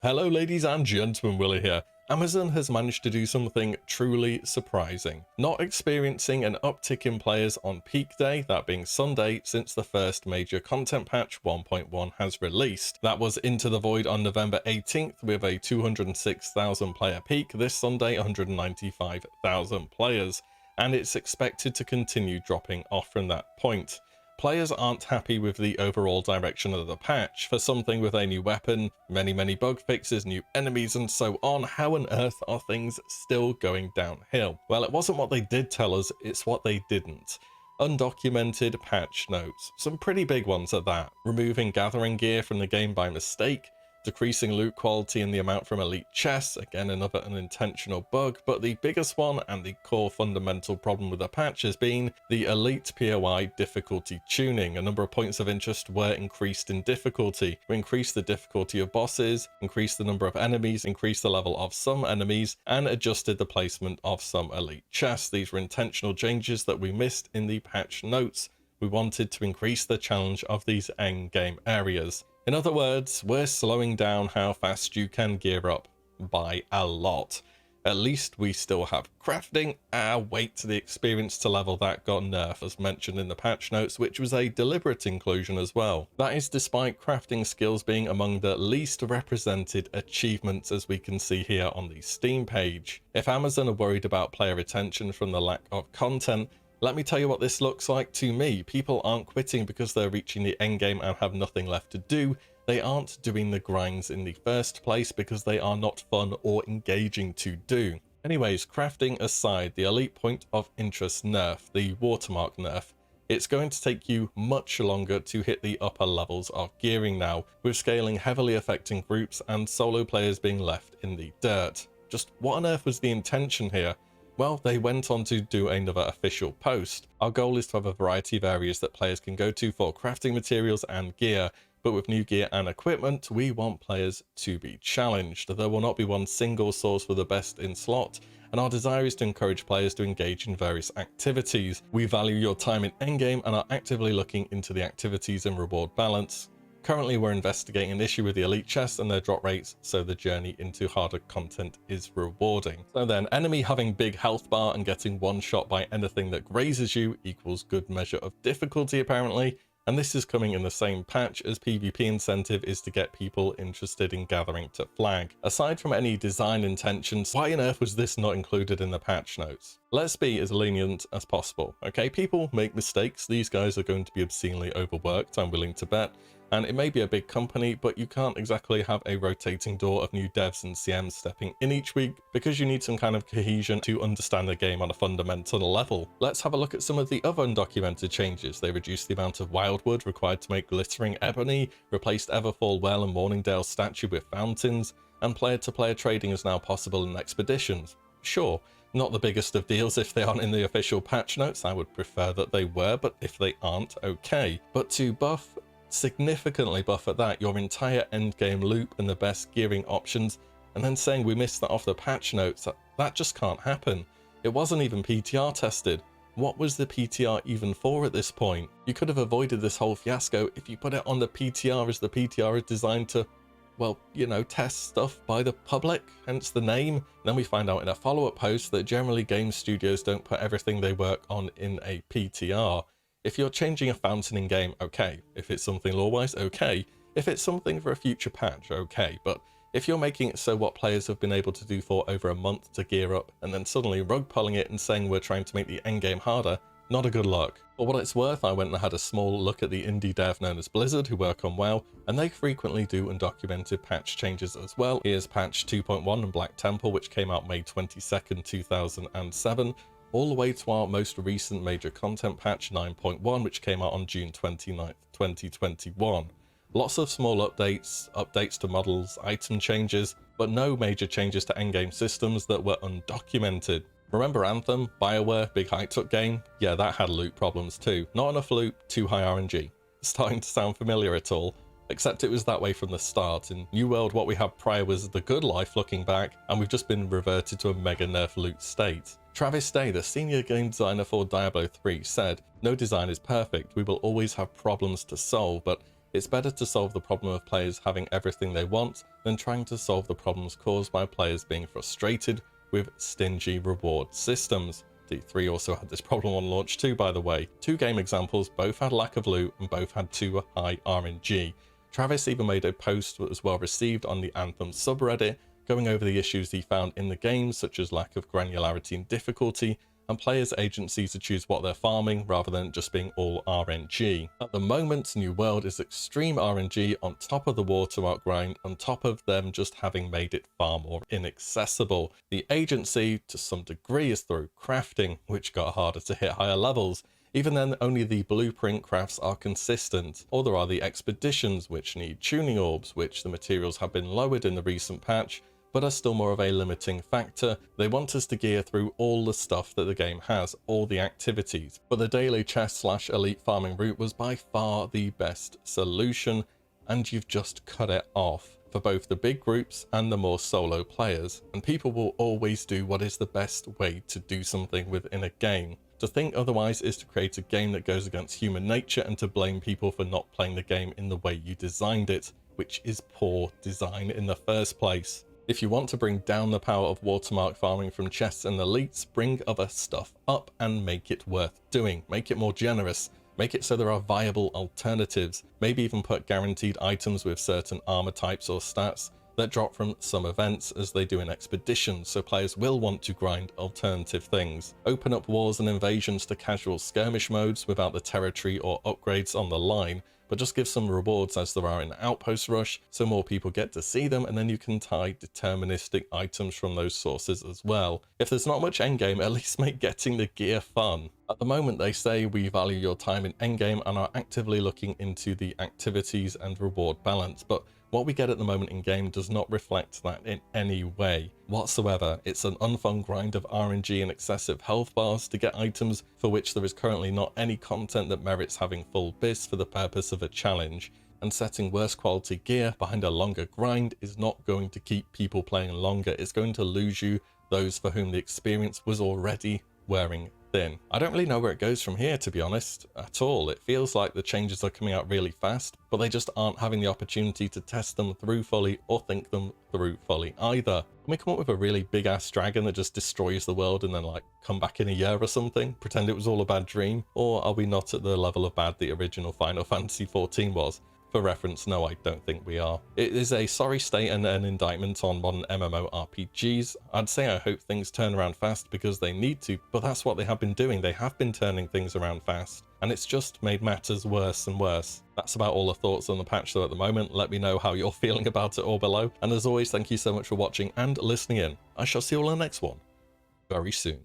Hello ladies and gentlemen, Willie here. Amazon has managed to do something truly surprising, not experiencing an uptick in players on peak day, that being Sunday, since the first major content patch 1.1 has released. That was Into the Void on November 18th with a 206,000 player peak, this Sunday 195,000 players, and it's expected to continue dropping off from that point. Players aren't happy with the overall direction of the patch. For something with a new weapon, many bug fixes, new enemies and so on, how on earth are things still going downhill? Well, it wasn't what they did tell us, it's what they didn't. Undocumented patch notes, some pretty big ones at that. Removing gathering gear from the game by mistake, decreasing loot quality and the amount from elite chests, again another unintentional bug, but the biggest one and the core fundamental problem with the patch has been the elite POI difficulty tuning. A number of points of interest were increased in difficulty. We increased the difficulty of bosses, increased the number of enemies, increased the level of some enemies, and adjusted the placement of some elite chests. These were intentional changes that we missed in the patch notes. We wanted to increase the challenge of these endgame areas. In other words, we're slowing down how fast you can gear up by a lot. At least we still have crafting. Wait to the experience to level that got nerfed as mentioned in the patch notes, which was a deliberate inclusion as well. That is despite crafting skills being among the least represented achievements, as we can see here on the Steam page. If Amazon are worried about player retention from the lack of content, let me tell you what this looks like to me. People aren't quitting because they're reaching the endgame and have nothing left to do. They aren't doing the grinds in the first place because they are not fun or engaging to do. Anyways, crafting aside, the elite point of interest nerf, the watermark nerf, it's going to take you much longer to hit the upper levels of gearing now, with scaling heavily affecting groups and solo players being left in the dirt. Just what on earth was the intention here? Well, they went on to do another official post. Our goal is to have a variety of areas that players can go to for crafting materials and gear, but with new gear and equipment, we want players to be challenged. There will not be one single source for the best in slot, and our desire is to encourage players to engage in various activities. We value your time in endgame and are actively looking into the activities and reward balance. Currently, we're investigating an issue with the elite chests and their drop rates, so the journey into harder content is rewarding. So then, enemy having big health bar and getting one shot by anything that grazes you equals good measure of difficulty apparently, and this is coming in the same patch as PvP incentive is to get people interested in gathering to flag. Aside from any design intentions, why on earth was this not included in the patch notes? Let's be as lenient as possible, okay? People make mistakes, these guys are going to be obscenely overworked, I'm willing to bet. And it may be a big company, but you can't exactly have a rotating door of new devs and CMs stepping in each week because you need some kind of cohesion to understand the game on a fundamental level. Let's have a look at some of the other undocumented changes. They reduced the amount of wildwood required to make glittering ebony, replaced Everfall Well and Morningdale statue with fountains, and player-to-player trading is now possible in expeditions. Sure, not the biggest of deals if they aren't in the official patch notes. I would prefer that they were, but if they aren't, okay. But to significantly buff at that your entire endgame loop and the best gearing options, and then saying we missed that off the patch notes, that just can't happen. It wasn't even PTR tested. What was the PTR even for at this point? You could have avoided this whole fiasco if you put it on the PTR, as the PTR is designed to, well, you know, test stuff by the public, hence the name. Then we find out in a follow-up post that generally game studios don't put everything they work on in a PTR. If you're changing a fountain in game, okay. If it's something lore-wise, okay. If it's something for a future patch, okay. But if you're making it so what players have been able to do for over a month to gear up and then suddenly rug pulling it and saying we're trying to make the endgame harder, not a good look. For what it's worth, I went and had a small look at the indie dev known as Blizzard, who work on WoW, and they frequently do undocumented patch changes as well. Here's patch 2.1 and Black Temple, which came out May 22nd, 2007. All the way to our most recent major content patch 9.1, which came out on June 29th, 2021. Lots of small updates to models, item changes, but no major changes to endgame systems that were undocumented. Remember Anthem, BioWare, big high-tech game? Yeah, that had loot problems too. Not enough loot, too high RNG. Starting to sound familiar at all? Except it was that way from the start. In New World, what we had prior was the good life looking back, and we've just been reverted to a mega nerf loot state. Travis Day, the senior game designer for Diablo 3, said, "No design is perfect, we will always have problems to solve, but It's better to solve the problem of players having everything they want than trying to solve the problems caused by players being frustrated with stingy reward systems. D3 also had this problem on launch too, by the way. Two game examples, both had lack of loot and both had too high RNG. Travis even made a post that was well received on the Anthem subreddit, going over the issues he found in the game, such as lack of granularity and difficulty, and players' agency to choose what they're farming rather than just being all RNG. At the moment, New World is extreme RNG on top of the watermark grind, on top of them just having made it far more inaccessible. The agency, to some degree, is through crafting, which got harder to hit higher levels. Even then, only the blueprint crafts are consistent, or there are the expeditions which need tuning orbs, which the materials have been lowered in the recent patch, but are still more of a limiting factor. They want us to gear through all the stuff that the game has, all the activities, but the daily chest / elite farming route was by far the best solution, and you've just cut it off for both the big groups and the more solo players, and people will always do what is the best way to do something within a game. To think otherwise is to create a game that goes against human nature and to blame people for not playing the game in the way you designed it, which is poor design in the first place. If you want to bring down the power of watermark farming from chests and elites, bring other stuff up and make it worth doing. Make it more generous. Make it so there are viable alternatives. Maybe even put guaranteed items with certain armor types or stats that drop from some events as they do in expeditions, so players will want to grind alternative things. Open up wars and invasions to casual skirmish modes without the territory or upgrades on the line, but just give some rewards as there are in Outpost Rush, so more people get to see them, and then you can tie deterministic items from those sources as well. If there's not much endgame, at least make getting the gear fun. At the moment, they say we value your time in endgame and are actively looking into the activities and reward balance, but what we get at the moment in game does not reflect that in any way whatsoever. It's an unfun grind of RNG and excessive health bars to get items for which there is currently not any content that merits having full bis for the purpose of a challenge, and setting worse quality gear behind a longer grind is not going to keep people playing longer. It's going to lose you those for whom the experience was already wearing thin. I don't really know where it goes from here, to be honest, at all. It feels like the changes are coming out really fast, but they just aren't having the opportunity to test them through fully or think them through fully either. Can we come up with a really big ass dragon that just destroys the world and then like come back in a year or something, pretend it was all a bad dream? Or are we not at the level of bad the original Final Fantasy XIV was? For reference, no, I don't think we are. It is a sorry state and an indictment on modern MMORPGs. I'd say I hope things turn around fast because they need to, but that's what they have been doing. They have been turning things around fast, and it's just made matters worse and worse. That's about all the thoughts on the patch though at the moment. Let me know how you're feeling about it all below. And as always, thank you so much for watching and listening in. I shall see you all in the next one very soon.